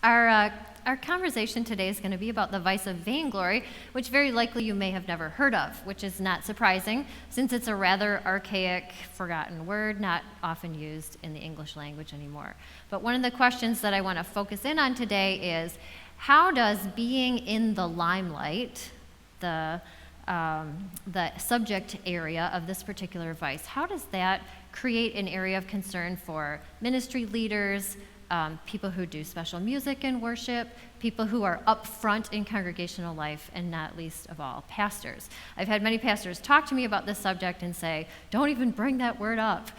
Our, uh, our conversation today is going to be about the vice of vainglory, which very likely you may have never heard of, which is not surprising since it's a rather archaic, forgotten word, not often used in the English language anymore. But one of the questions that I want to focus in on today is, how does being in the limelight, the subject area of this particular vice, how does that create an area of concern for ministry leaders, people who do special music and worship, people who are up front in congregational life, and not least of all, pastors. I've had many pastors talk to me about this subject and say, don't even bring that word up.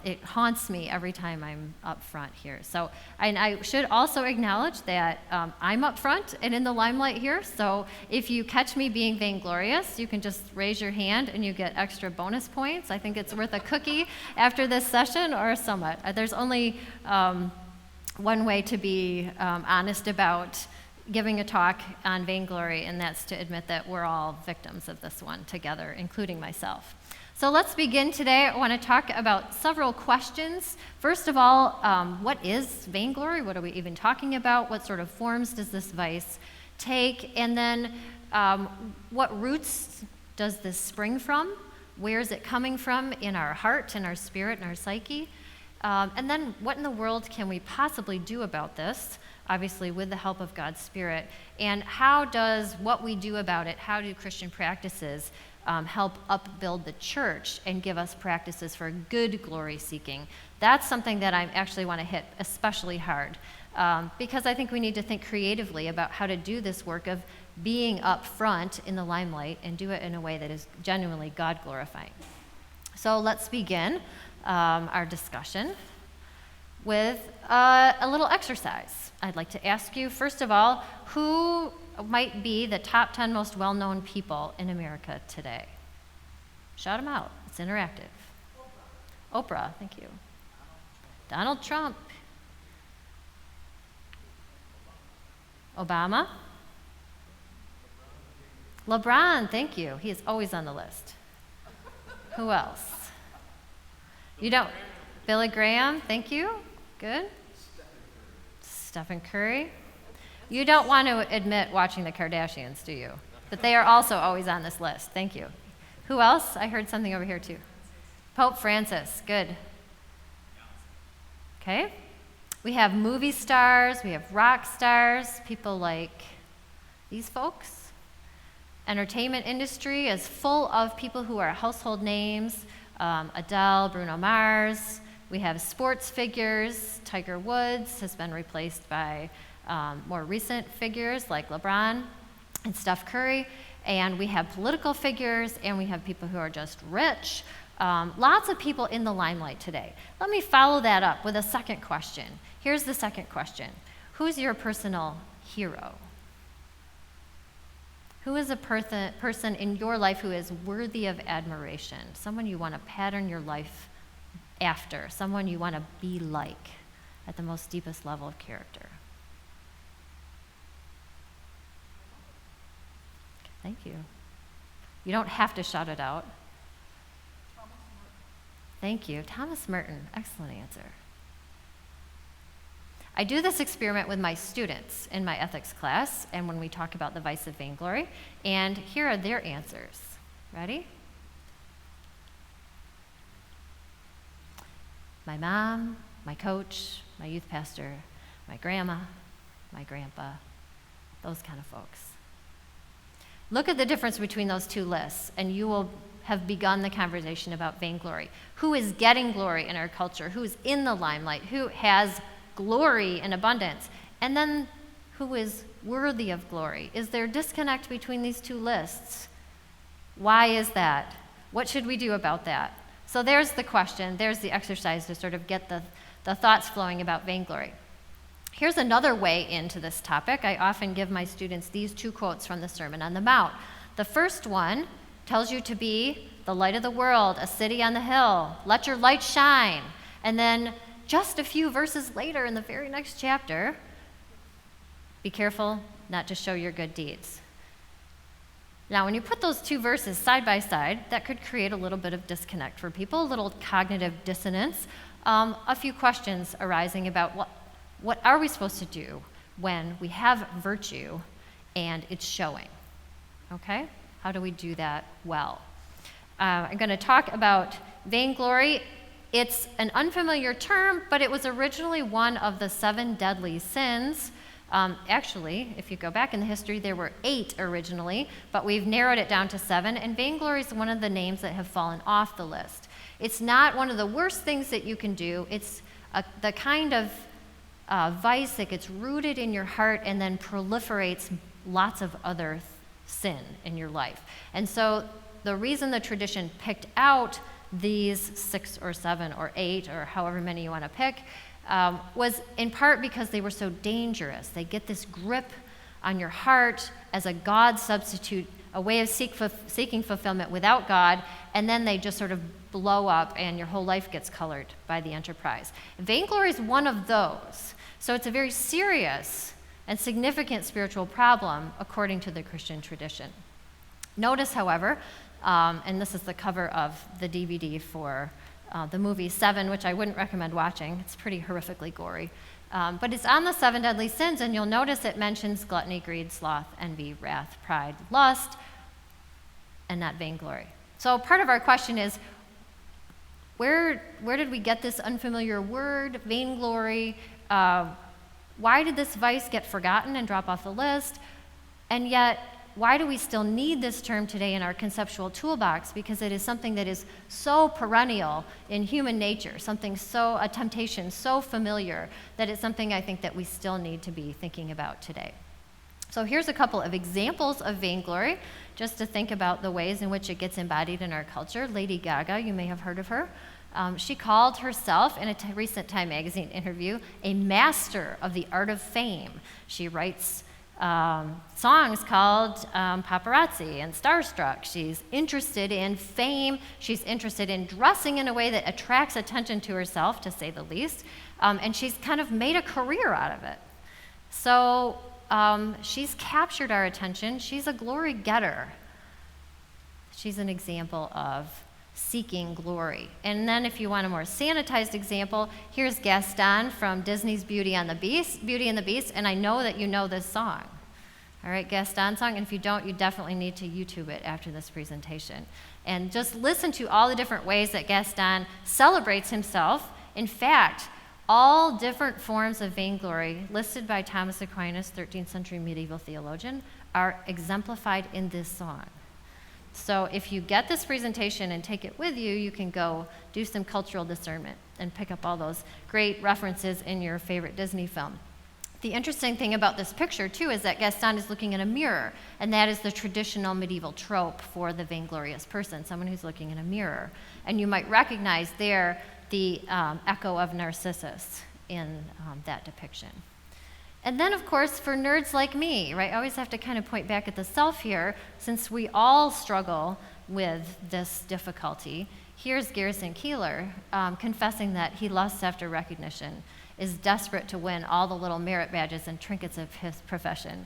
It haunts me every time I'm up front here. So, and I should also acknowledge that I'm up front and in the limelight here, so if you catch me being vainglorious, you can just raise your hand and you get extra bonus points. I think it's worth a cookie after this session or somewhat. There's only one way to be honest about giving a talk on vainglory, and that's to admit that we're all victims of this one together, including myself. So let's begin today. I want to talk about several questions. First of all, what is vainglory? What are we even talking about? What sort of forms does this vice take? And then what roots does this spring from? Where is it coming from in our heart, in our spirit, in our psyche? And then what in the world can we possibly do about this, obviously with the help of God's Spirit? And how does what we do about it, how do Christian practices help upbuild the church and give us practices for good glory seeking? That's something that I actually want to hit especially hard, because I think we need to think creatively about how to do this work of being up front in the limelight and do it in a way that is genuinely God glorifying. So let's begin our discussion with a little exercise. I'd like to ask you, first of all, who might be the top 10 most well-known people in America today? Shout them out. It's interactive. Oprah, thank you. Donald Trump. Obama. LeBron, thank you. He is always on the list. Who else? You don't? Billy Graham, thank you. Good. Stephen Curry. You don't want to admit watching the Kardashians, do you? But they are also always on this list. Thank you. Who else? I heard something over here too. Pope Francis. Good. Okay. We have movie stars. We have rock stars. People like these folks. Entertainment industry is full of people who are household names. Adele, Bruno Mars. We have sports figures. Tiger Woods has been replaced by more recent figures like LeBron and Steph Curry. And we have political figures, and we have people who are just rich. Lots of people in the limelight today. Let me follow that up with a second question. Here's the second question. Who's your personal hero? Who is a person in your life who is worthy of admiration? Someone you want to pattern your life after, someone you want to be like at the most deepest level of character. Thank you. You don't have to shout it out. Thank you. Thomas Merton, excellent answer. I do this experiment with my students in my ethics class, and when we talk about the vice of vainglory, and here are their answers. Ready? My mom, my coach, my youth pastor, my grandma, my grandpa, those kind of folks. Look at the difference between those two lists, and you will have begun the conversation about vainglory. Who is getting glory in our culture? Who is in the limelight? Who has glory in abundance? And then who is worthy of glory? Is there a disconnect between these two lists? Why is that? What should we do about that? So there's the question, there's the exercise to sort of get the thoughts flowing about vainglory. Here's another way into this topic. I often give my students these two quotes from the Sermon on the Mount. The first one tells you to be the light of the world, a city on the hill. Let your light shine. And then just a few verses later in the very next chapter, be careful not to show your good deeds. Now, when you put those two verses side by side, that could create a little bit of disconnect for people, a little cognitive dissonance, a few questions arising about what are we supposed to do? when we have virtue and it's showing. Okay? How do we do that well? I'm going to talk about vainglory. It's an unfamiliar term, but it was originally one of the 7 deadly sins. Actually, if you go back in the history, there were 8 originally, but we've narrowed it down to 7, and vainglory is one of the names that have fallen off the list. It's not one of the worst things that you can do. It's the kind of vice that gets rooted in your heart and then proliferates lots of other sin in your life. And so the reason the tradition picked out these 6 or 7 or 8 or however many you want to pick was in part because they were so dangerous. They get this grip on your heart as a God substitute, a way of seeking fulfillment without God, and then they just sort of blow up and your whole life gets colored by the enterprise. Vainglory is one of those. So it's a very serious and significant spiritual problem according to the Christian tradition. Notice, however, and this is the cover of the DVD for the movie 7, which I wouldn't recommend watching. It's pretty horrifically gory. But it's on the 7 deadly sins, and you'll notice it mentions gluttony, greed, sloth, envy, wrath, pride, lust, and not vainglory. So part of our question is, where did we get this unfamiliar word, vainglory? Why did this vice get forgotten and drop off the list? And yet, why do we still need this term today in our conceptual toolbox? Because it is something that is so perennial in human nature, a temptation so familiar, that it's something I think that we still need to be thinking about today. So here's a couple of examples of vainglory, just to think about the ways in which it gets embodied in our culture. Lady Gaga, you may have heard of her. She called herself, in a recent Time magazine interview, a master of the art of fame. She writes songs called Paparazzi and Starstruck. She's interested in fame. She's interested in dressing in a way that attracts attention to herself, to say the least. And she's kind of made a career out of it. So she's captured our attention. She's a glory getter. She's an example of seeking glory. And then if you want a more sanitized example, here's Gaston from Disney's Beauty and the Beast, and I know that you know this song. All right, Gaston song, and if you don't, you definitely need to YouTube it after this presentation. And just listen to all the different ways that Gaston celebrates himself. In fact, all different forms of vainglory listed by Thomas Aquinas, 13th century medieval theologian, are exemplified in this song. So if you get this presentation and take it with you, you can go do some cultural discernment and pick up all those great references in your favorite Disney film. The interesting thing about this picture, too, is that Gaston is looking in a mirror, and that is the traditional medieval trope for the vainglorious person, someone who's looking in a mirror. And you might recognize there the echo of Narcissus in that depiction. And then, of course, for nerds like me, right, I always have to kind of point back at the self here, since we all struggle with this difficulty. Here's Garrison Keillor confessing that he lusts after recognition, is desperate to win all the little merit badges and trinkets of his profession,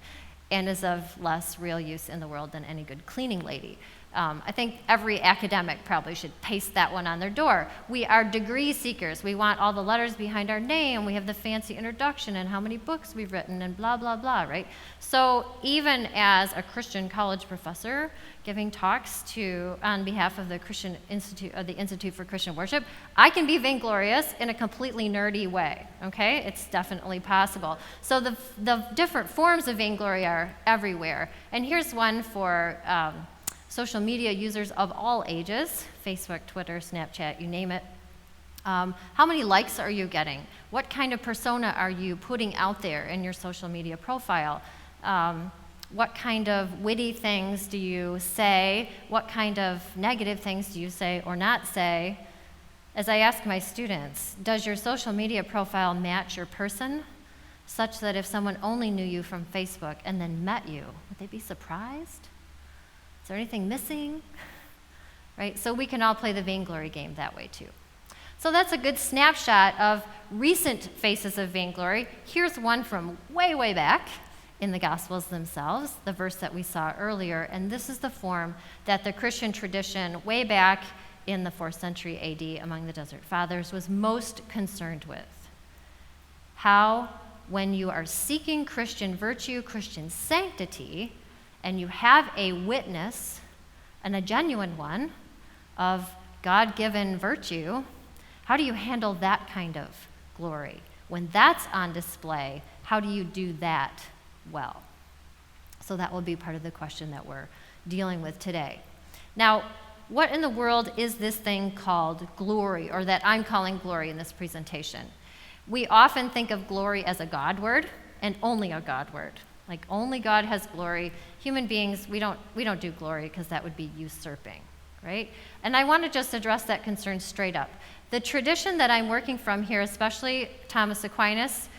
and is of less real use in the world than any good cleaning lady. I think every academic probably should paste that one on their door. We are degree seekers. We want all the letters behind our name. We have the fancy introduction and how many books we've written and blah, blah, blah, right? So even as a Christian college professor giving talks on behalf of the Institute for Christian Worship, I can be vainglorious in a completely nerdy way, okay? It's definitely possible. So the different forms of vainglory are everywhere. And here's one for social media users of all ages, Facebook, Twitter, Snapchat, you name it. How many likes are you getting? What kind of persona are you putting out there in your social media profile? What kind of witty things do you say? What kind of negative things do you say or not say? As I ask my students, does your social media profile match your person, such that if someone only knew you from Facebook and then met you, would they be surprised? Is there anything missing? Right? So we can all play the vainglory game that way too. So that's a good snapshot of recent faces of vainglory. Here's one from way, way back in the Gospels themselves, the verse that we saw earlier, and this is the form that the Christian tradition way back in the 4th century AD among the Desert Fathers was most concerned with. How when you are seeking Christian virtue, Christian sanctity, and you have a witness, and a genuine one, of God-given virtue, how do you handle that kind of glory? When that's on display, how do you do that well? So that will be part of the question that we're dealing with today. Now, what in the world is this thing called glory, or that I'm calling glory in this presentation? We often think of glory as a God word, and only a God word. Like only God has glory. Human beings, we don't do glory because that would be usurping, right? And I want to just address that concern straight up. The tradition that I'm working from here, especially Thomas Aquinas,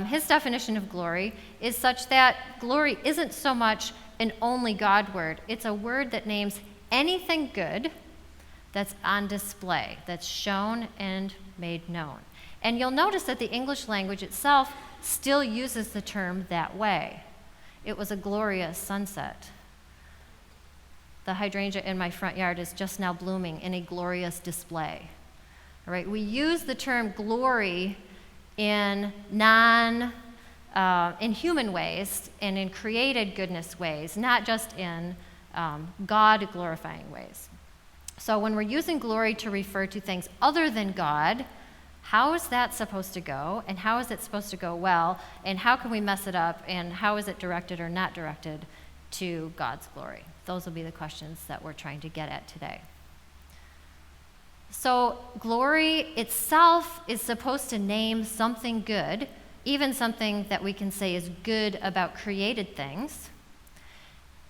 his definition of glory is such that glory isn't so much an only God word. It's a word that names anything good that's on display, that's shown and made known. And you'll notice that the English language itself still uses the term that way. It was a glorious sunset. The hydrangea in my front yard is just now blooming in a glorious display. All right, we use the term glory in in human ways and in created goodness ways, not just in God glorifying ways. So when we're using glory to refer to things other than God, how is that supposed to go, and how is it supposed to go well, and how can we mess it up, and how is it directed or not directed to God's glory? Those will be the questions that we're trying to get at today. So glory itself is supposed to name something good, even something that we can say is good about created things.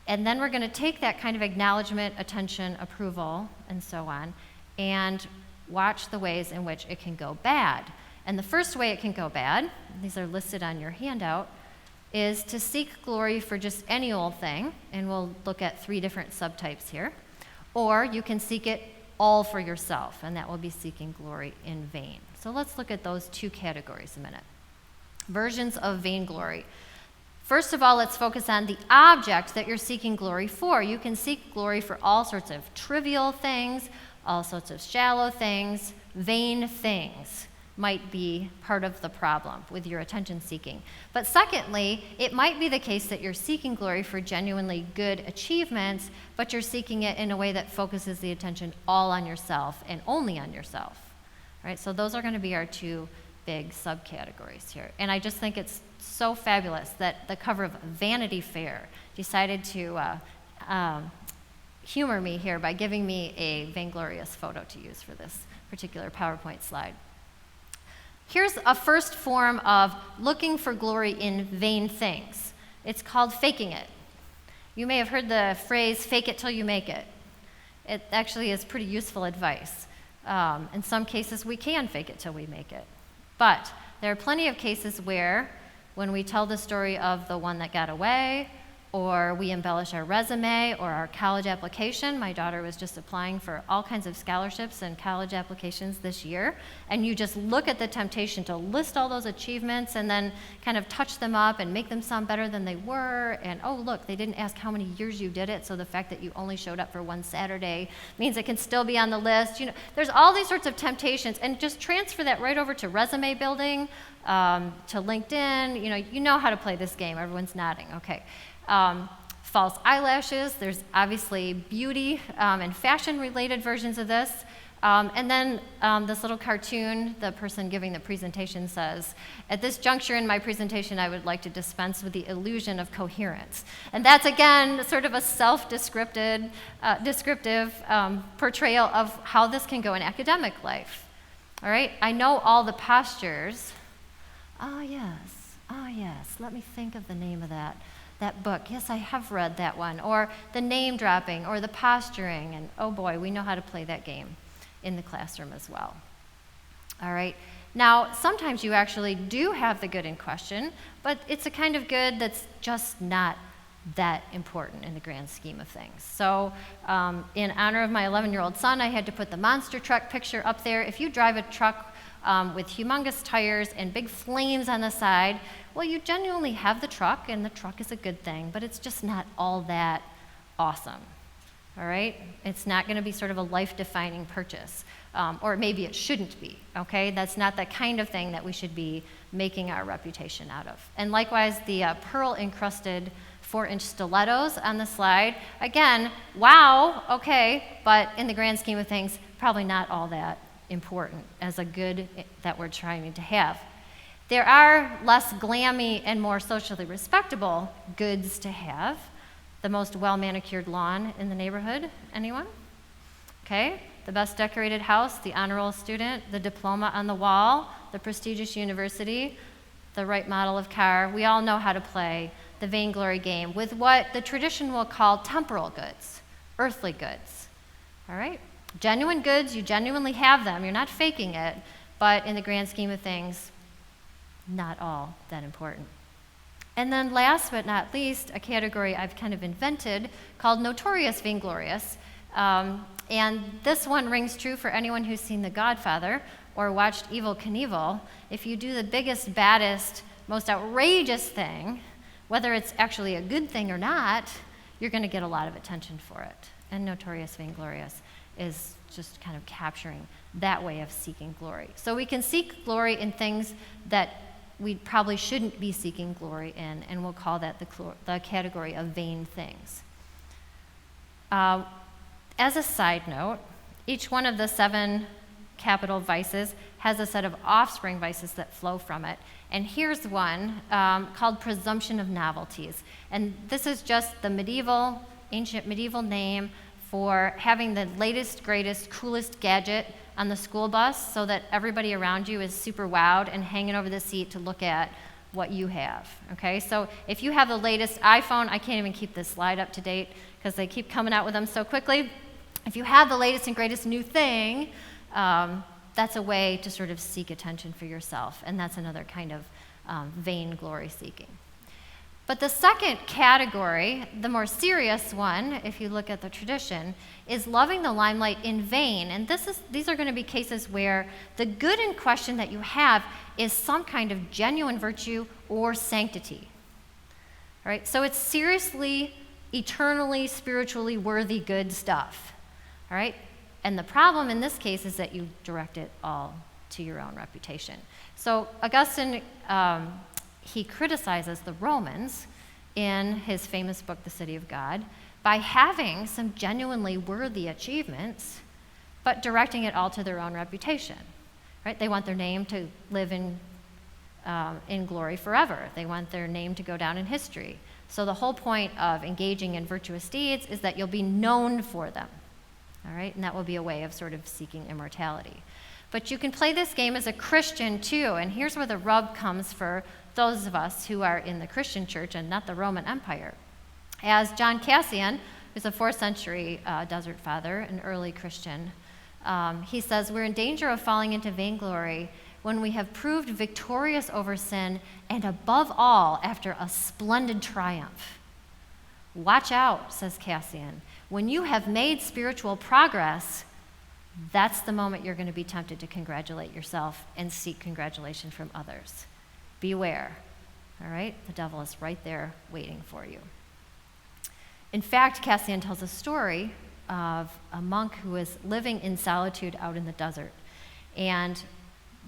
And then we're going to take that kind of acknowledgement, attention, approval, and so on, and watch the ways in which it can go bad. And the first way it can go bad, these are listed on your handout, is to seek glory for just any old thing, and we'll look at 3 different subtypes here. Or you can seek it all for yourself, and that will be seeking glory in vain. So let's look at those 2 categories a minute. Versions of vainglory. First of all, let's focus on the object that you're seeking glory for. You can seek glory for all sorts of trivial things, all sorts of shallow things. Vain things might be part of the problem with your attention seeking. But secondly, it might be the case that you're seeking glory for genuinely good achievements, but you're seeking it in a way that focuses the attention all on yourself and only on yourself. All right, so those are going to be our 2 big subcategories here. And I just think it's so fabulous that the cover of Vanity Fair decided to humor me here by giving me a vainglorious photo to use for this particular PowerPoint slide. Here's a first form of looking for glory in vain things. It's called faking it. You may have heard the phrase, fake it till you make it. It actually is pretty useful advice. In some cases, we can fake it till we make it. But there are plenty of cases where, when we tell the story of the one that got away, or we embellish our resume or our college application. My daughter was just applying for all kinds of scholarships and college applications this year, and you just look at the temptation to list all those achievements and then kind of touch them up and make them sound better than they were, and oh look, they didn't ask how many years you did it, so the fact that you only showed up for one Saturday means it can still be on the list. You know, there's all these sorts of temptations, and just transfer that right over to resume building, to LinkedIn. You know how to play this game. Everyone's nodding. Okay. False eyelashes, there's obviously beauty and fashion-related versions of this. And then this little cartoon, the person giving the presentation says, at this juncture in my presentation, I would like to dispense with the illusion of coherence. And that's, again, sort of a self-descriptive portrayal of how this can go in academic life. All right, I know all the postures. Oh, yes, let me think of the name of that book. Yes, I have read that one. Or the name dropping, or the posturing, and oh boy, we know how to play that game in the classroom as well. All right, now sometimes you actually do have the good in question, but it's a kind of good that's just not that important in the grand scheme of things. So in honor of my 11-year-old son, I had to put the monster truck picture up there. If you drive a truck with humongous tires and big flames on the side, well, you genuinely have the truck, and the truck is a good thing, but it's just not all that awesome, all right? It's not going to be sort of a life-defining purchase, or maybe it shouldn't be, okay? That's not the kind of thing that we should be making our reputation out of. And likewise, the pearl-encrusted 4-inch stilettos on the slide. Again, wow, okay, but in the grand scheme of things, probably not all that important as a good that we're trying to have. There are less glammy and more socially respectable goods to have. The most well-manicured lawn in the neighborhood, anyone? Okay, the best decorated house, the honor roll student, the diploma on the wall, the prestigious university, the right model of car. We all know how to play the Vainglory game with what the tradition will call temporal goods, earthly goods. All right? Genuine goods, you genuinely have them. You're not faking it, but in the grand scheme of things, not all that important. And then last but not least, a category I've kind of invented called notorious vainglorious. And this one rings true for anyone who's seen The Godfather or watched Evel Knievel. If you do the biggest, baddest, most outrageous thing, whether it's actually a good thing or not, you're going to get a lot of attention for it. And notorious vainglorious is just kind of capturing that way of seeking glory. So we can seek glory in things that we probably shouldn't be seeking glory in, and we'll call that the category of vain things. As a side note, each one of the 7 capital vices has a set of offspring vices that flow from it. And here's one called presumption of novelties. And this is just the ancient medieval name for having the latest, greatest, coolest gadget on the school bus so that everybody around you is super wowed and hanging over the seat to look at what you have, okay? So if you have the latest iPhone, I can't even keep this slide up to date because they keep coming out with them so quickly. If you have the latest and greatest new thing, that's a way to sort of seek attention for yourself, and that's another kind of vain glory seeking. But the second category, the more serious one, if you look at the tradition, is loving the limelight in vain. And these are going to be cases where the good in question that you have is some kind of genuine virtue or sanctity. All right? So it's seriously, eternally, spiritually worthy good stuff. All right? And the problem in this case is that you direct it all to your own reputation. So Augustine, he criticizes the Romans in his famous book, The City of God, by having some genuinely worthy achievements, but directing it all to their own reputation. Right? They want their name to live in glory forever. They want their name to go down in history. So the whole point of engaging in virtuous deeds is that you'll be known for them. All right? And that will be a way of sort of seeking immortality. But you can play this game as a Christian too, and here's where the rub comes for those of us who are in the Christian church and not the Roman Empire. As John Cassian, who's a 4th century desert father, an early Christian, he says, we're in danger of falling into vainglory when we have proved victorious over sin and above all, after a splendid triumph. Watch out, says Cassian. When you have made spiritual progress, that's the moment you're going to be tempted to congratulate yourself and seek congratulation from others. Beware, all right? The devil is right there waiting for you. In fact, Cassian tells a story of a monk who was living in solitude out in the desert. And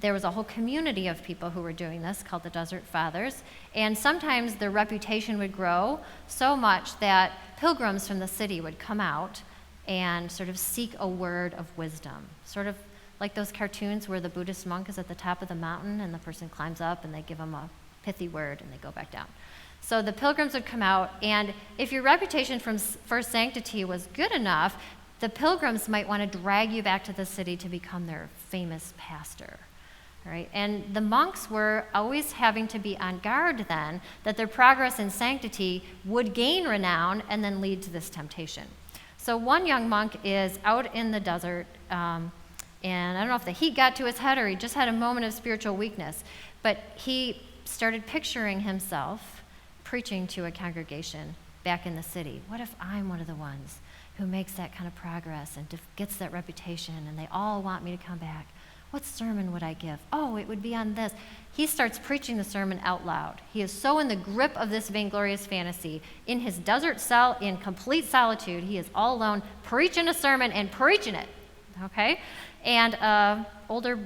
there was a whole community of people who were doing this called the Desert Fathers. And sometimes their reputation would grow so much that pilgrims from the city would come out and sort of seek a word of wisdom. Sort of like those cartoons where the Buddhist monk is at the top of the mountain and the person climbs up and they give him a pithy word and they go back down. So the pilgrims would come out, and if your reputation for sanctity was good enough, the pilgrims might want to drag you back to the city to become their famous pastor. Right? And the monks were always having to be on guard then that their progress in sanctity would gain renown and then lead to this temptation. So one young monk is out in the desert, and I don't know if the heat got to his head or he just had a moment of spiritual weakness, but he started picturing himself preaching to a congregation back in the city. What if I'm one of the ones who makes that kind of progress and gets that reputation and they all want me to come back? What sermon would I give? Oh, it would be on this. He starts preaching the sermon out loud. He is so in the grip of this vainglorious fantasy. In his desert cell, in complete solitude, he is all alone, preaching a sermon and preaching it, okay? And older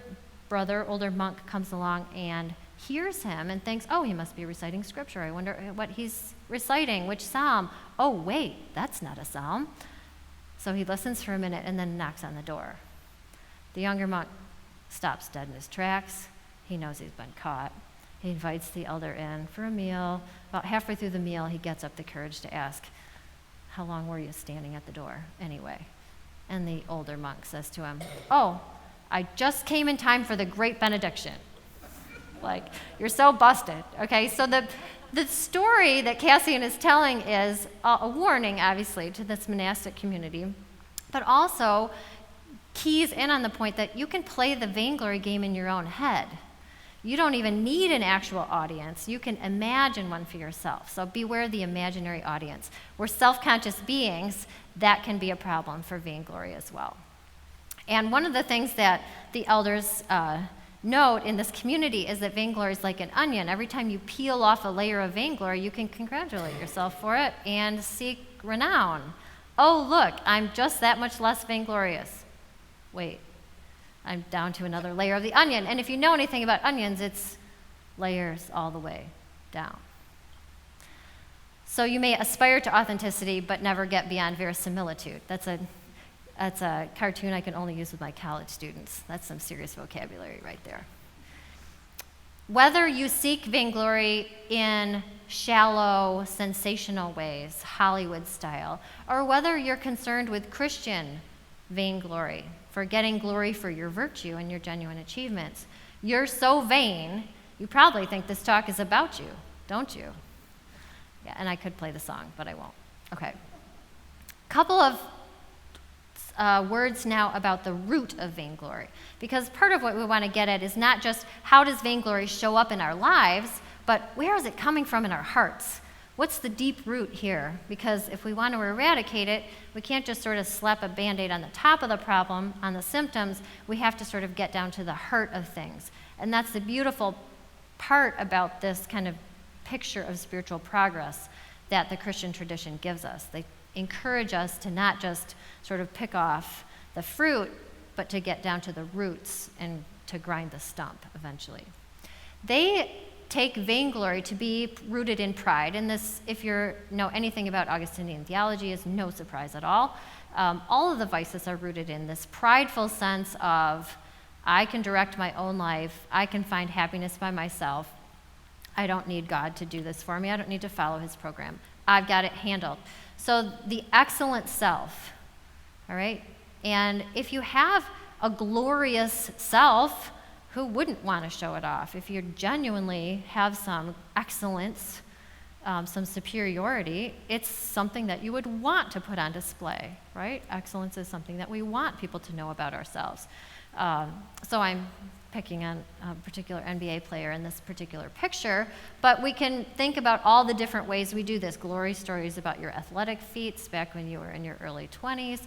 monk comes along and hears him and thinks, oh, he must be reciting scripture. I wonder what he's reciting, which psalm. Oh, wait, that's not a psalm. So he listens for a minute and then knocks on the door. The younger monk stops dead in his tracks. He knows he's been caught. He invites the elder in for a meal. About halfway through the meal, he gets up the courage to ask, how long were you standing at the door anyway? And the older monk says to him, oh, I just came in time for the great benediction. Like, you're so busted, okay? So the story that Cassian is telling is a warning, obviously, to this monastic community, but also keys in on the point that you can play the vainglory game in your own head. You don't even need an actual audience. You can imagine one for yourself. So beware the imaginary audience. We're self-conscious beings. That can be a problem for vainglory as well. And one of the things that the elders note in this community is that vainglory is like an onion. Every time you peel off a layer of vainglory, you can congratulate yourself for it and seek renown. Oh, look, I'm just that much less vainglorious. Wait, I'm down to another layer of the onion. And if you know anything about onions, it's layers all the way down. So you may aspire to authenticity, but never get beyond verisimilitude. That's a cartoon I can only use with my college students. That's some serious vocabulary right there. Whether you seek vainglory in shallow, sensational ways, Hollywood style, or whether you're concerned with Christian vainglory, for getting glory for your virtue and your genuine achievements, you're so vain, you probably think this talk is about you, don't you? Yeah, and I could play the song, but I won't. Okay. Couple of words now about the root of vainglory, because part of what we want to get at is not just how does vainglory show up in our lives, but where is it coming from in our hearts? What's the deep root here? Because if we want to eradicate it, we can't just sort of slap a Band-Aid on the top of the problem, on the symptoms. We have to sort of get down to the heart of things. And that's the beautiful part about this kind of picture of spiritual progress that the Christian tradition gives us. They encourage us to not just sort of pick off the fruit, but to get down to the roots and to grind the stump eventually. They take vainglory to be rooted in pride, and this, if you know anything about Augustinian theology, is no surprise at all. All of the vices are rooted in this prideful sense of, I can direct my own life, I can find happiness by myself, I don't need God to do this for me, I don't need to follow his program, I've got it handled. So the excellent self, all right? And if you have a glorious self, who wouldn't want to show it off? If you genuinely have some excellence, some superiority, it's something that you would want to put on display, right? Excellence is something that we want people to know about ourselves. So I'm picking on a particular NBA player in this particular picture, but we can think about all the different ways we do this. Glory stories about your athletic feats back when you were in your early 20s.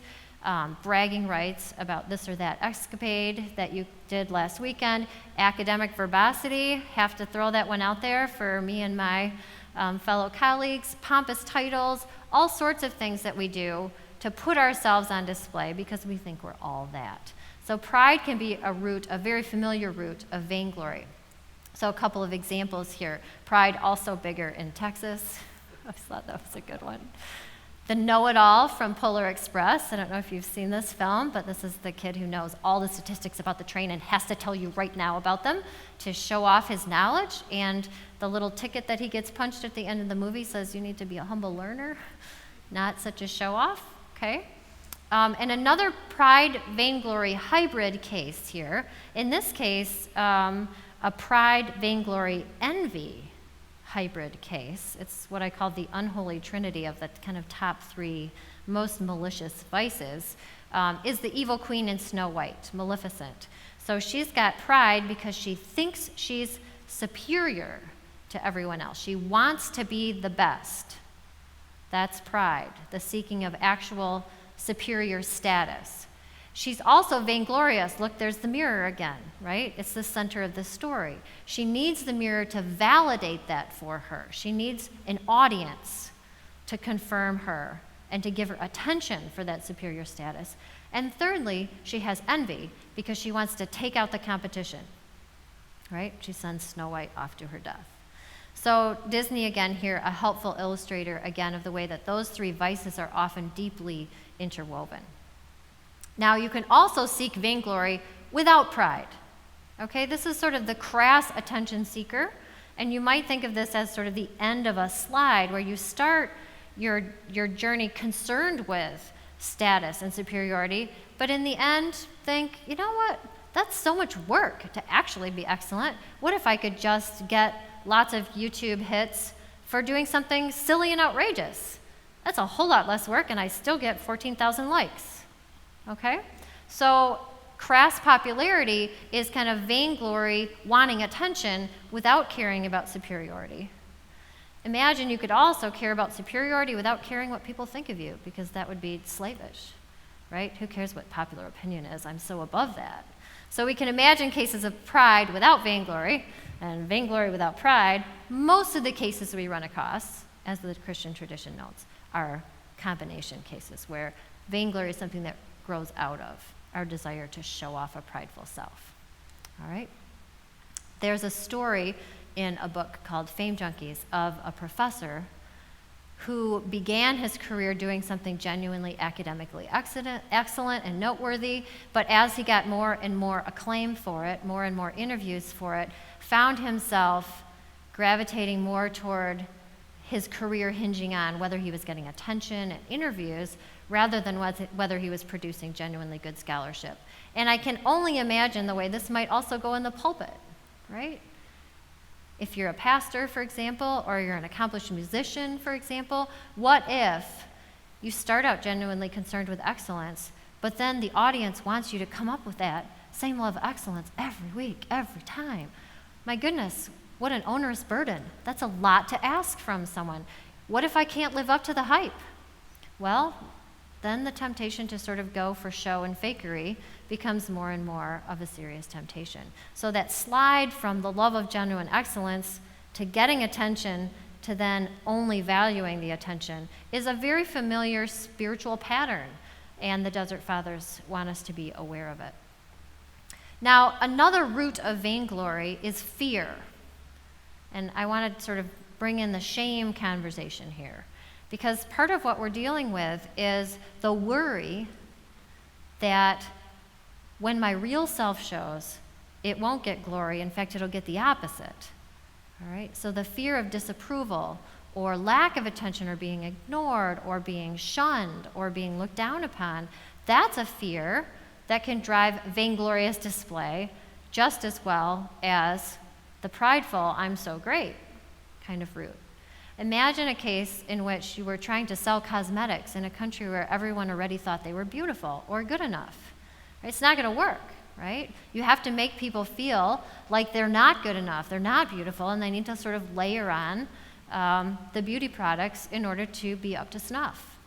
Bragging rights about this or that escapade that you did last weekend, academic verbosity, have to throw that one out there for me and my fellow colleagues, pompous titles, all sorts of things that we do to put ourselves on display because we think we're all that. So pride can be a root, a very familiar root of vainglory. So a couple of examples here. Pride, also bigger in Texas. I thought that was a good one. The Know-It-All from Polar Express. I don't know if you've seen this film, but this is the kid who knows all the statistics about the train and has to tell you right now about them to show off his knowledge. And the little ticket that he gets punched at the end of the movie says you need to be a humble learner, not such a show-off, okay? And another pride vainglory hybrid case here. In this case, a pride vainglory envy hybrid case. It's what I call the unholy trinity of the kind of top three most malicious vices, is the evil queen in Snow White, Maleficent. So she's got pride because she thinks she's superior to everyone else. She wants to be the best. That's pride, the seeking of actual superior status. She's also vainglorious. Look, there's the mirror again, right? It's the center of the story. She needs the mirror to validate that for her. She needs an audience to confirm her and to give her attention for that superior status. And thirdly, she has envy because she wants to take out the competition. right? She sends Snow White off to her death. So Disney, again, here, a helpful illustrator, again, of the way that those three vices are often deeply interwoven. Now, you can also seek vainglory without pride. Okay, this is sort of the crass attention seeker, and you might think of this as sort of the end of a slide where you start your journey concerned with status and superiority, but in the end think, you know what, that's so much work to actually be excellent. What if I could just get lots of YouTube hits for doing something silly and outrageous? That's a whole lot less work, and I still get 14,000 likes. Okay? So crass popularity is kind of vainglory, wanting attention without caring about superiority. Imagine you could also care about superiority without caring what people think of you, because that would be slavish, right? Who cares what popular opinion is? I'm so above that. So we can imagine cases of pride without vainglory and vainglory without pride. Most of the cases we run across, as the Christian tradition notes, are combination cases where vainglory is something that grows out of our desire to show off a prideful self. All right? There's a story in a book called Fame Junkies of a professor who began his career doing something genuinely academically excellent and noteworthy, but as he got more and more acclaim for it, more and more interviews for it, found himself gravitating more toward his career hinging on whether he was getting attention and interviews rather than whether he was producing genuinely good scholarship. And I can only imagine the way this might also go in the pulpit, right? If you're a pastor, for example, or you're an accomplished musician, for example, what if you start out genuinely concerned with excellence, but then the audience wants you to come up with that same level of excellence every week, every time? My goodness, what an onerous burden. That's a lot to ask from someone. What if I can't live up to the hype? Well, then the temptation to sort of go for show and fakery becomes more and more of a serious temptation. So that slide from the love of genuine excellence to getting attention to then only valuing the attention is a very familiar spiritual pattern, and the Desert Fathers want us to be aware of it. Now, another root of vainglory is fear. And I want to sort of bring in the shame conversation here, because part of what we're dealing with is the worry that when my real self shows, it won't get glory. In fact, it'll get the opposite. All right? So the fear of disapproval or lack of attention or being ignored or being shunned or being looked down upon, that's a fear that can drive vainglorious display just as well as the prideful, I'm so great kind of root. Imagine a case in which you were trying to sell cosmetics in a country where everyone already thought they were beautiful or good enough. It's not going to work, right? You have to make people feel like they're not good enough, they're not beautiful, and they need to sort of layer on the beauty products in order to be up to snuff,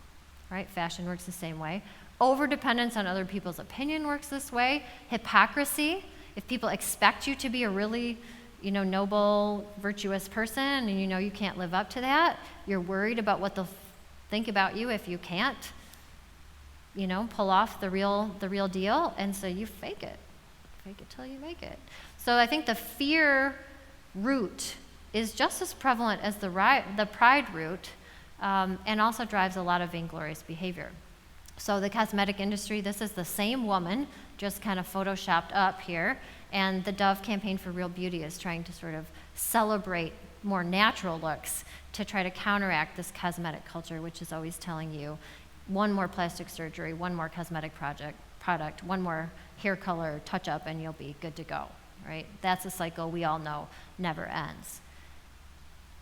right? Fashion works the same way. Overdependence on other people's opinion works this way. Hypocrisy, if people expect you to be a really noble, virtuous person, and you can't live up to that, you're worried about what they'll think about you if you can't, pull off the real deal, and so you fake it till you make it. So I think the fear root is just as prevalent as the pride root, and also drives a lot of vainglorious behavior. So the cosmetic industry, this is the same woman, just kind of photoshopped up here, and the Dove Campaign for Real Beauty is trying to sort of celebrate more natural looks to try to counteract this cosmetic culture, which is always telling you one more plastic surgery, one more cosmetic product, one more hair color touch-up, and you'll be good to go, right? That's a cycle we all know never ends.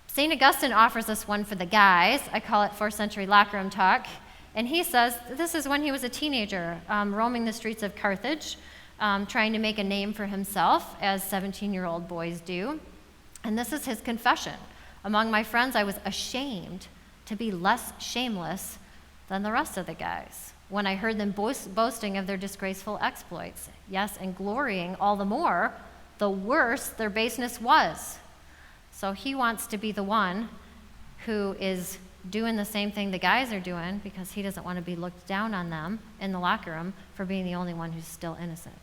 St. Augustine offers us one for the guys. I call it 4th century locker room talk. And he says this is when he was a teenager, roaming the streets of Carthage, trying to make a name for himself, as 17-year-old boys do. And this is his confession. Among my friends, I was ashamed to be less shameless than the rest of the guys when I heard them boasting of their disgraceful exploits. Yes, and glorying all the more, the worse their baseness was. So he wants to be the one who is doing the same thing the guys are doing because he doesn't want to be looked down on them in the locker room for being the only one who's still innocent.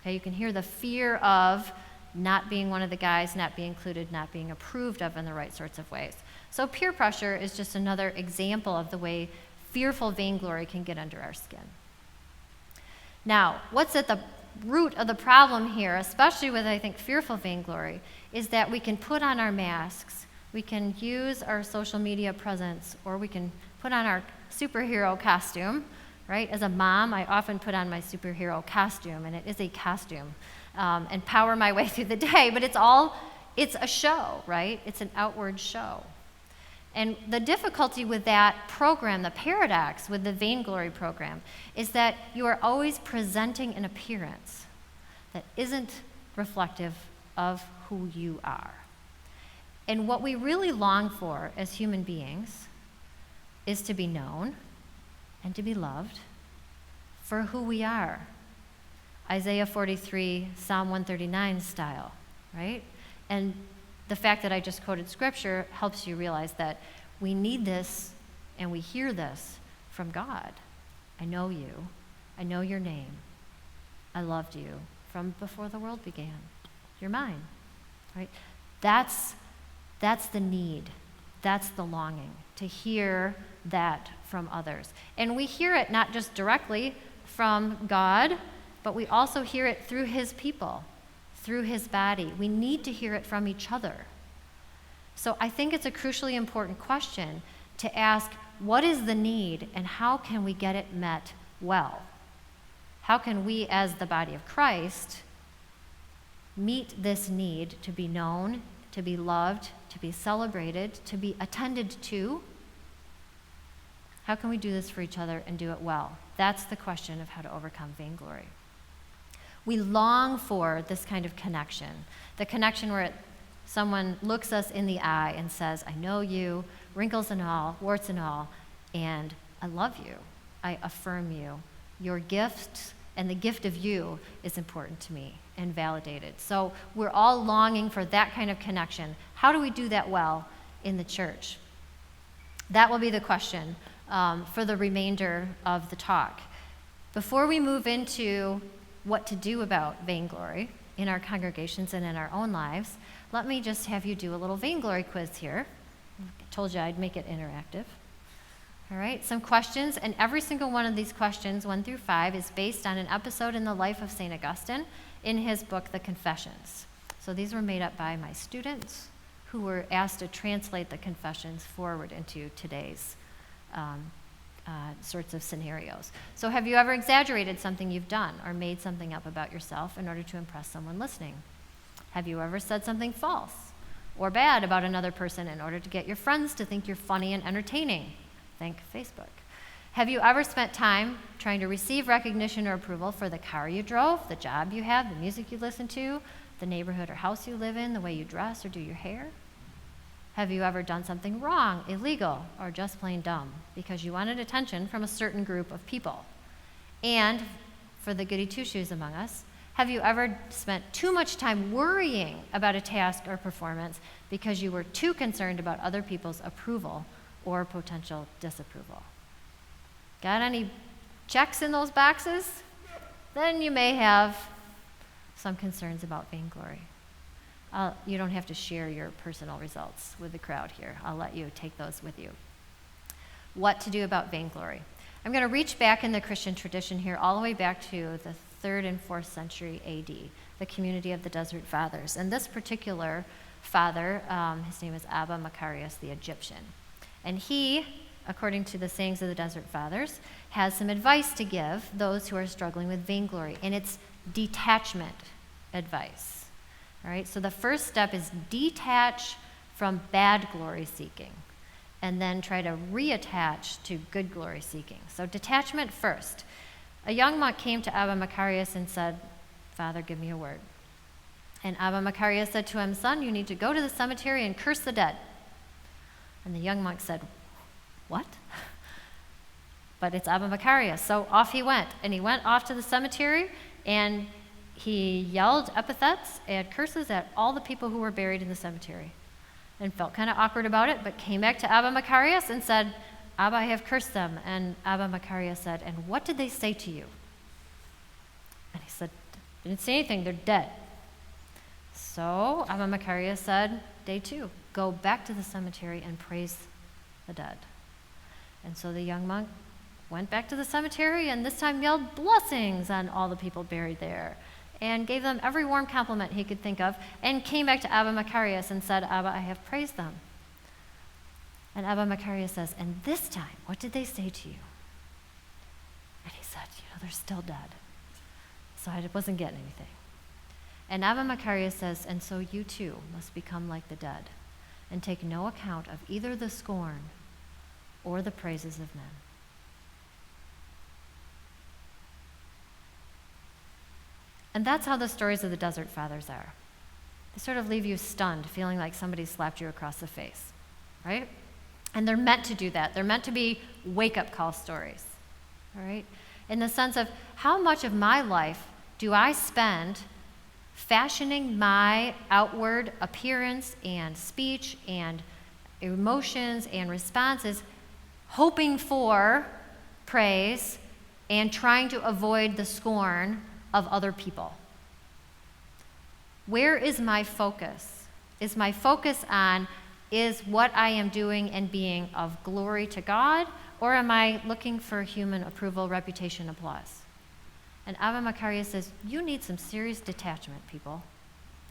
Okay, you can hear the fear of not being one of the guys, not being included, not being approved of in the right sorts of ways. So peer pressure is just another example of the way fearful vainglory can get under our skin. Now, what's at the root of the problem here, especially with, I think, fearful vainglory, is that we can put on our masks, we can use our social media presence, or we can put on our superhero costume, right? As a mom, I often put on my superhero costume, and it is a costume, and power my way through the day, but it's a show, right? It's an outward show. And the difficulty with that program, the paradox with the Vainglory program, is that you are always presenting an appearance that isn't reflective of who you are. And what we really long for as human beings is to be known and to be loved for who we are. Isaiah 43, Psalm 139 style, right? And the fact that I just quoted scripture helps you realize that we need this and we hear this from God. I know you. I know your name. I loved you from before the world began. You're mine, right? That's the need. That's the longing, to hear that from others. And we hear it not just directly from God, but we also hear it through his people, through his body. We need to hear it from each other. So I think it's a crucially important question to ask, what is the need and how can we get it met well? How can we, as the body of Christ, meet this need to be known, to be loved, to be celebrated, to be attended to? How can we do this for each other and do it well? That's the question of how to overcome vainglory. We long for this kind of connection, the connection where someone looks us in the eye and says, I know you, wrinkles and all, warts and all, and I love you. I affirm you. Your gift and the gift of you is important to me and validated. So we're all longing for that kind of connection. How do we do that well in the church? That will be the question for the remainder of the talk. Before we move into what to do about vainglory in our congregations and in our own lives, let me just have you do a little vainglory quiz here. I told you I'd make it interactive. All right, some questions, and every single one of these questions, 1 through 5, is based on an episode in the life of St. Augustine in his book, The Confessions. So these were made up by my students who were asked to translate the Confessions forward into today's sorts of scenarios. So have you ever exaggerated something you've done or made something up about yourself in order to impress someone listening? Have you ever said something false or bad about another person in order to get your friends to think you're funny and entertaining? Think Facebook. Have you ever spent time trying to receive recognition or approval for the car you drove, the job you have, the music you listen to, the neighborhood or house you live in, the way you dress or do your hair? Have you ever done something wrong, illegal, or just plain dumb because you wanted attention from a certain group of people? And for the goody two-shoes among us, have you ever spent too much time worrying about a task or performance because you were too concerned about other people's approval or potential disapproval? Got any checks in those boxes? Then you may have some concerns about vainglory. You don't have to share your personal results with the crowd here. I'll let you take those with you. What to do about vainglory? I'm going to reach back in the Christian tradition here all the way back to the 3rd and 4th century AD, the community of the Desert Fathers. And this particular father, his name is Abba Macarius the Egyptian. And he, according to the sayings of the Desert Fathers, has some advice to give those who are struggling with vainglory, and it's detachment advice. All right, so the first step is detach from bad glory seeking, and then try to reattach to good glory seeking. So detachment first. A young monk came to Abba Macarius and said, Father, give me a word. And Abba Macarius said to him, Son, you need to go to the cemetery and curse the dead. And the young monk said, What? But it's Abba Macarius. So off he went, and he went off to the cemetery, and he yelled epithets and curses at all the people who were buried in the cemetery, and felt kind of awkward about it, but came back to Abba Macarius and said, Abba, I have cursed them. And Abba Macarius said, and what did they say to you? And he said, didn't say anything, they're dead. So Abba Macarius said, day 2, go back to the cemetery and praise the dead. And so the young monk went back to the cemetery and this time yelled blessings on all the people buried there and gave them every warm compliment he could think of and came back to Abba Macarius and said, Abba, I have praised them. And Abba Macarius says, and this time, what did they say to you? And he said, they're still dead. So I wasn't getting anything. And Abba Macarius says, and so you too must become like the dead and take no account of either the scorn or the praises of men. And that's how the stories of the Desert Fathers are. They sort of leave you stunned, feeling like somebody slapped you across the face, right? And they're meant to do that. They're meant to be wake-up call stories, all right? In the sense of how much of my life do I spend fashioning my outward appearance and speech and emotions and responses, hoping for praise and trying to avoid the scorn of other people. Where is my focus? Is my focus on, is what I am doing and being of glory to God, or am I looking for human approval, reputation, applause? And Abba Macarius says, you need some serious detachment, people.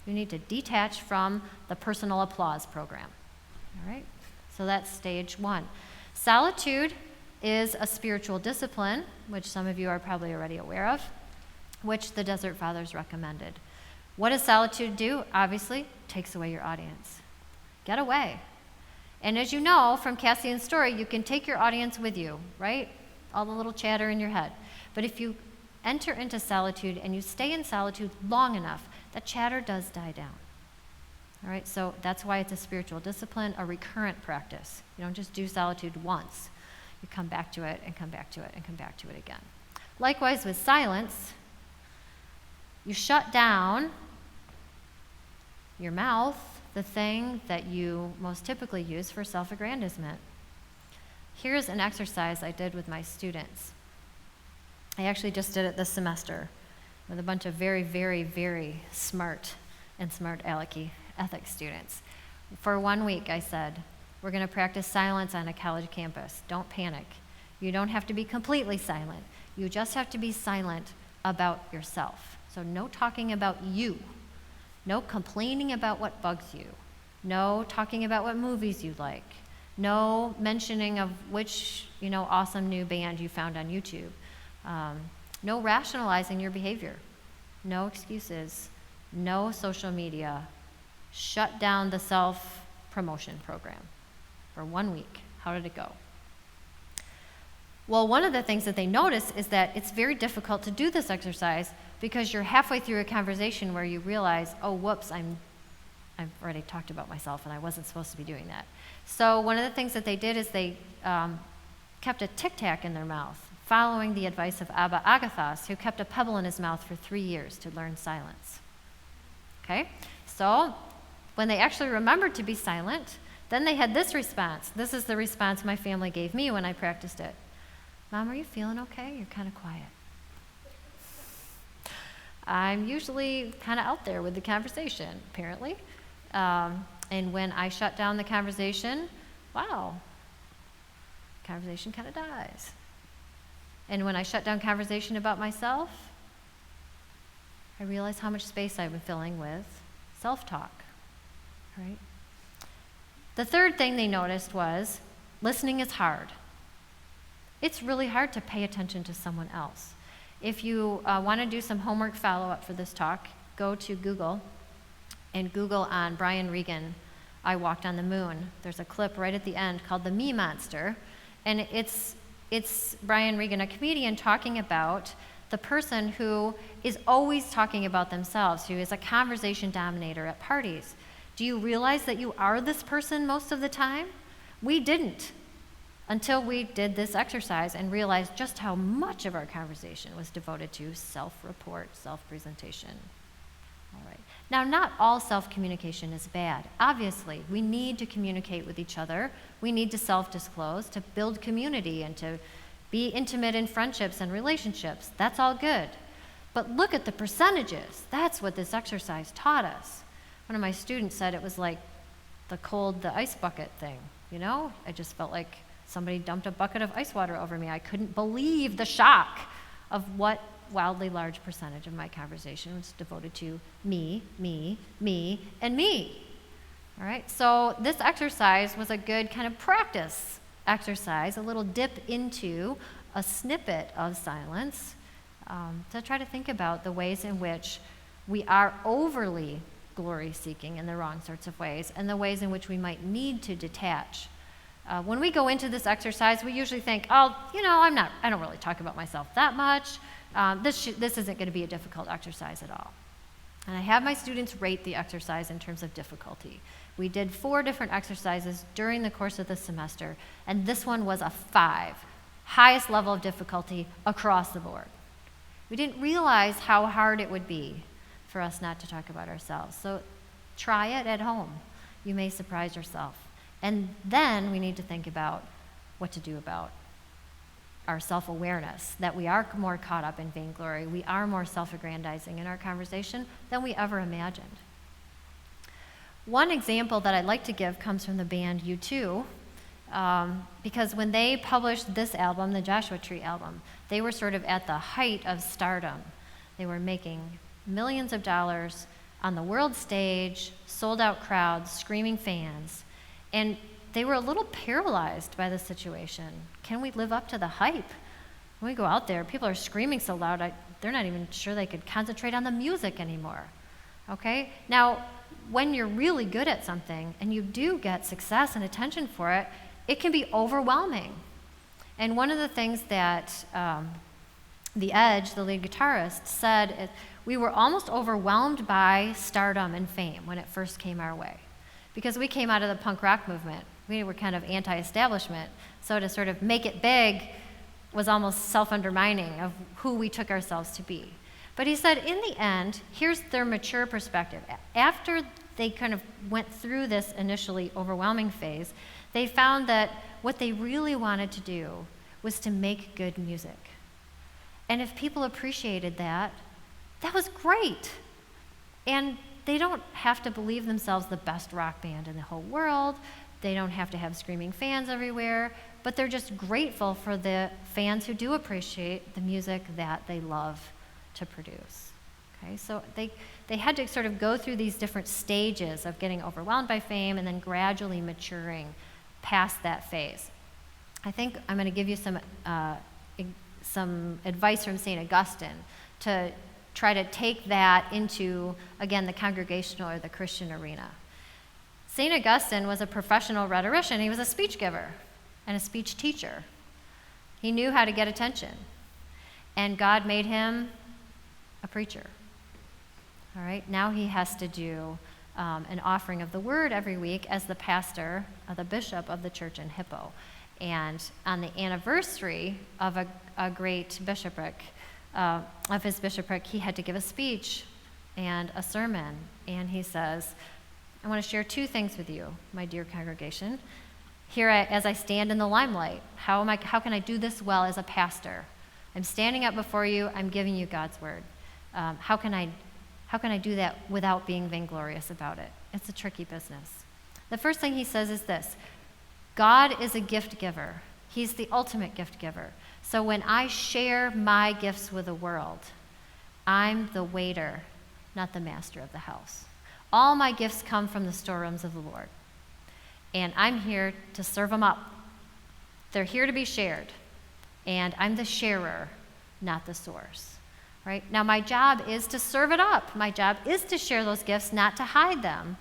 You need to detach from the personal applause program. All right? So that's stage 1. Solitude is a spiritual discipline, which some of you are probably already aware of, which the Desert Fathers recommended. What does solitude do? Obviously, takes away your audience. Get away. And as you know from Cassian's story, you can take your audience with you, right? All the little chatter in your head. But if you enter into solitude and you stay in solitude long enough, the chatter does die down. All right, so that's why it's a spiritual discipline, a recurrent practice. You don't just do solitude once. You come back to it and come back to it and come back to it again. Likewise with silence, you shut down your mouth, the thing that you most typically use for self-aggrandizement. Here's an exercise I did with my students. I actually just did it this semester with a bunch of very, very, very smart and smart alecky ethics students. For 1 week, I said, we're going to practice silence on a college campus. Don't panic. You don't have to be completely silent. You just have to be silent about yourself. So no talking about you. No complaining about what bugs you. No talking about what movies you like. No mentioning of which, awesome new band you found on YouTube. No rationalizing your behavior. No excuses. No social media. Shut down the self-promotion program for 1 week. How did it go? Well, one of the things that they notice is that it's very difficult to do this exercise because you're halfway through a conversation where you realize, oh, whoops, I've already talked about myself and I wasn't supposed to be doing that. So one of the things that they did is they kept a tic-tac in their mouth, following the advice of Abba Agathos, who kept a pebble in his mouth for 3 years to learn silence. Okay? So when they actually remembered to be silent, then they had this response. This is the response my family gave me when I practiced it. Mom, are you feeling okay? You're kind of quiet. I'm usually kind of out there with the conversation, apparently. And when I shut down the conversation, wow, conversation kind of dies. And when I shut down conversation about myself, I realize how much space I've been filling with self-talk, right? The third thing they noticed was listening is hard. It's really hard to pay attention to someone else. If you want to do some homework follow-up for this talk, go to Google and Google on Brian Regan, I Walked on the Moon. There's a clip right at the end called The Me Monster, and it's Brian Regan, a comedian, talking about the person who is always talking about themselves, who is a conversation dominator at parties. Do you realize that you are this person most of the time? We didn't until we did this exercise and realized just how much of our conversation was devoted to self-report, self-presentation. All right. Now, not all self-communication is bad. Obviously, we need to communicate with each other. We need to self-disclose, to build community, and to be intimate in friendships and relationships. That's all good. But look at the percentages. That's what this exercise taught us. One of my students said it was like the ice bucket thing, you know? I just felt like somebody dumped a bucket of ice water over me. I couldn't believe the shock of what wildly large percentage of my conversation was devoted to me, and me. All right, so this exercise was a good kind of practice exercise, a little dip into a snippet of silence to try to think about the ways in which we are overly glory-seeking in the wrong sorts of ways, and the ways in which we might need to detach. When we go into this exercise, we usually think, oh, you know, I don't really talk about myself that much. This isn't going to be a difficult exercise at all. And I have my students rate the exercise in terms of difficulty. We did 4 different exercises during the course of the semester, and this one was a 5, highest level of difficulty across the board. We didn't realize how hard it would be for us not to talk about ourselves. So try it at home. You may surprise yourself. And then we need to think about what to do about our self-awareness, that we are more caught up in vainglory, we are more self-aggrandizing in our conversation than we ever imagined. One example that I'd like to give comes from the band U2, because when they published this album, the Joshua Tree album, they were sort of at the height of stardom. They were making millions of dollars on the world stage, sold-out crowds, screaming fans, and they were a little paralyzed by the situation. Can we live up to the hype? When we go out there, people are screaming so loud, they're not even sure they could concentrate on the music anymore. Okay? Now, when you're really good at something and you do get success and attention for it, it can be overwhelming. And one of the things that The Edge, the lead guitarist, said, we were almost overwhelmed by stardom and fame when it first came our way. Because we came out of the punk rock movement. We were kind of anti-establishment. So to sort of make it big was almost self-undermining of who we took ourselves to be. But he said, in the end, here's their mature perspective. After they kind of went through this initially overwhelming phase, they found that what they really wanted to do was to make good music. And if people appreciated that, that was great. And they don't have to believe themselves the best rock band in the whole world. They don't have to have screaming fans everywhere, but they're just grateful for the fans who do appreciate the music that they love to produce. Okay, so they had to sort of go through these different stages of getting overwhelmed by fame and then gradually maturing past that phase. I think I'm going to give you some advice from St. Augustine to try to take that into, again, the congregational or the Christian arena. St. Augustine was a professional rhetorician. He was a speech giver and a speech teacher. He knew how to get attention. And God made him a preacher. All right, now he has to do an offering of the word every week as the pastor, the bishop of the church in Hippo. And on the anniversary of a great bishopric, of his bishopric, he had to give a speech and a sermon. And he says, I want to share 2 things with you, my dear congregation. Here, as I stand in the limelight, how can I do this well as a pastor? I'm standing up before you, I'm giving you God's word. How can I do that without being vainglorious about it? It's a tricky business. The first thing he says is this: God is a gift giver. He's the ultimate gift giver. So when I share my gifts with the world, I'm the waiter, not the master of the house. All my gifts come from the storerooms of the Lord. And I'm here to serve them up. They're here to be shared. And I'm the sharer, not the source. Right? Now, my job is to serve it up. My job is to share those gifts, not to hide them,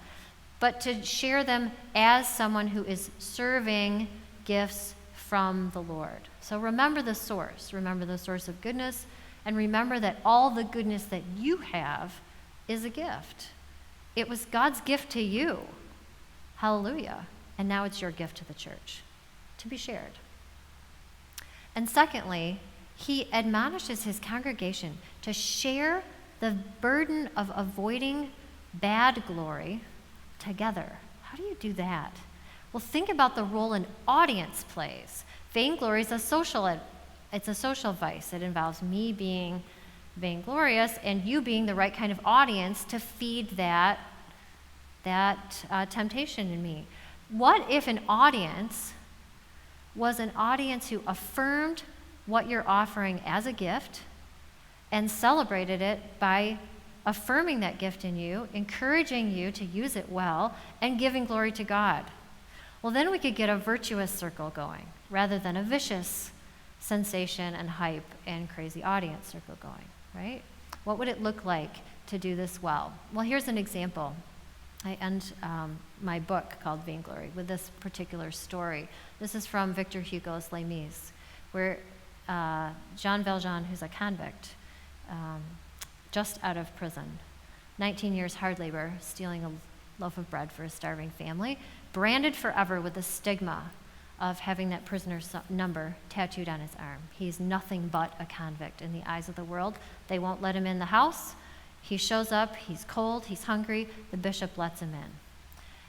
but to share them as someone who is serving gifts from the Lord. So remember the source. Remember the source of goodness, and remember that all the goodness that you have is a gift. It was God's gift to you. Hallelujah. And now it's your gift to the church to be shared. And secondly, he admonishes his congregation to share the burden of avoiding bad glory together. How do you do that? Well, think about the role an audience plays. Vainglory is a social vice. It involves me being vainglorious and you being the right kind of audience to feed that that temptation in me? What if an audience was an audience who affirmed what you're offering as a gift and celebrated it by affirming that gift in you, encouraging you to use it well, and giving glory to God? Well, then we could get a virtuous circle going rather than a vicious sensation and hype and crazy audience circle going, right? What would it look like to do this well? Well, here's an example. I end my book called Vainglory with this particular story. This is from Victor Hugo's Les Mis, where Jean Valjean, who's a convict, just out of prison, 19 years hard labor, stealing a loaf of bread for a starving family, branded forever with the stigma of having that prisoner's number tattooed on his arm. He's nothing but a convict in the eyes of the world. They won't let him in the house. He shows up, he's cold, he's hungry, the bishop lets him in.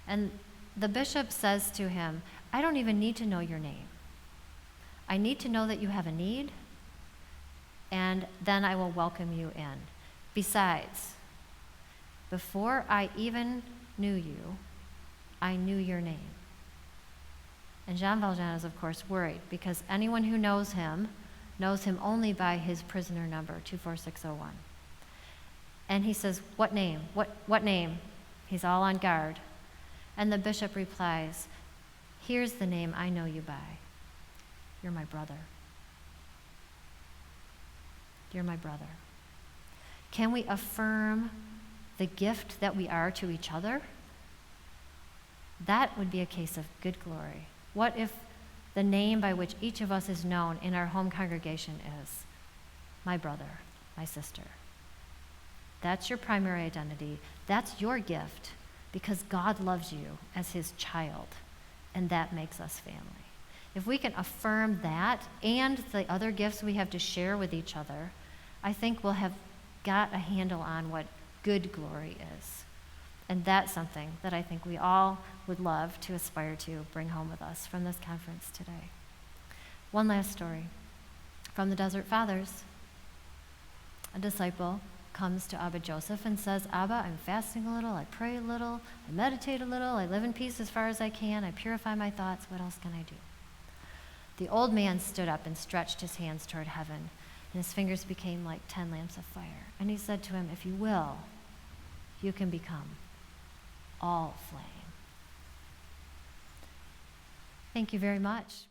And the bishop says to him, I don't even need to know your name. I need to know that you have a need, and then I will welcome you in. Besides, before I even knew you, I knew your name. And Jean Valjean is, of course, worried because anyone who knows him only by his prisoner number, 24601. And he says, what name? What name? He's all on guard. And the bishop replies, here's the name I know you by. You're my brother. You're my brother. Can we affirm the gift that we are to each other? That would be a case of good glory. What if the name by which each of us is known in our home congregation is my brother, my sister? That's your primary identity. That's your gift because God loves you as his child, and that makes us family. If we can affirm that and the other gifts we have to share with each other, I think we'll have got a handle on what good glory is. And that's something that I think we all would love to aspire to bring home with us from this conference today. One last story from the Desert Fathers. A disciple comes to Abba Joseph and says, Abba, I'm fasting a little, I pray a little, I meditate a little, I live in peace as far as I can, I purify my thoughts, what else can I do? The old man stood up and stretched his hands toward heaven, and his fingers became like 10 lamps of fire. And he said to him, if you will, you can become all flame. Thank you very much.